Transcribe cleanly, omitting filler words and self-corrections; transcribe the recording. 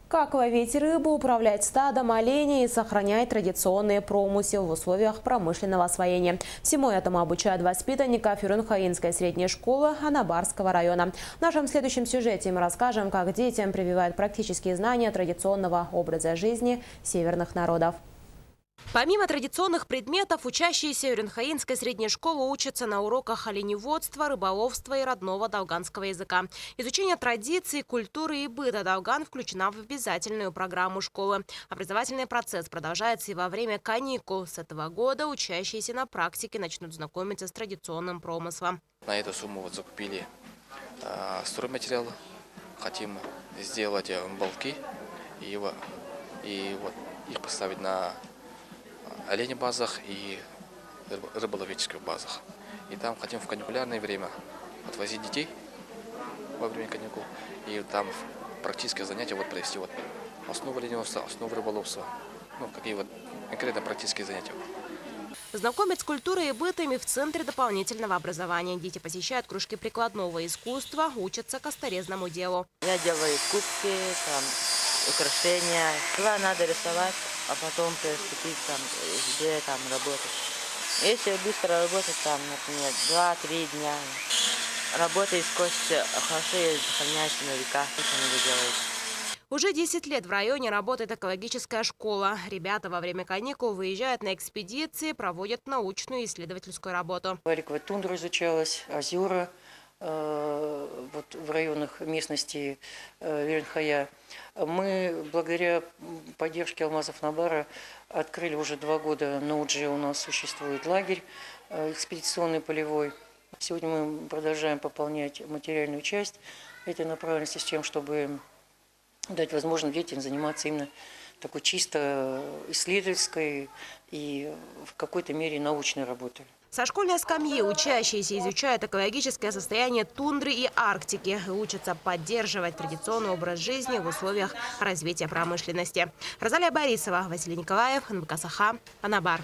Как ловить рыбу, управлять стадом оленей и сохранять традиционный промысел в условиях промышленного освоения. Всему этому обучают воспитанников Юрюн-Хаинской средней школы Анабарского района. В нашем следующем сюжете мы расскажем, как детям прививают практические знания традиционного образа жизни северных народов. Помимо традиционных предметов, учащиеся Юрюн-Хаинской средней школы учатся на уроках оленеводства, рыболовства и родного долганского языка. Изучение традиций, культуры и быта долган включено в обязательную программу школы. Образовательный процесс продолжается и во время каникул. С этого года учащиеся на практике начнут знакомиться с традиционным промыслом. На эту сумму вот закупили стройматериалы. Хотим сделать балки и вот их поставить на оленебазах и рыболовецких базах. И там хотим в каникулярное время отвозить детей во время каникул. И там практические занятия провести основу оленеводства, основу рыболовства. Какие конкретно практические занятия. Знакомить с культурой и бытами в Центре дополнительного образования. Дети посещают кружки прикладного искусства, учатся косторезному делу. Я делаю кубки, украшения. Сначала надо рисовать, а потом приступить где работать. Если быстро работать, например, 2-3 дня. Работа из кости хорошо сохраняется на века. Это надо делать. Уже 10 лет в районе работает экологическая школа. Ребята во время каникул выезжают на экспедиции, проводят научную и исследовательскую работу. Вариковая тундра изучалась, озера в районах местности Юрюн-Хая. Мы благодаря поддержке Алмазов Набара открыли уже 2 года на Удже. У нас существует лагерь экспедиционный полевой. Сегодня мы продолжаем пополнять материальную часть этой направленности с тем, чтобы дать возможность детям заниматься именно такой чисто исследовательской и в какой-то мере научной работой. Со школьной скамьи учащиеся изучают экологическое состояние тундры и Арктики и учатся поддерживать традиционный образ жизни в условиях развития промышленности. Розалия Борисова, Василий Николаев, НБК Саха, Анабар.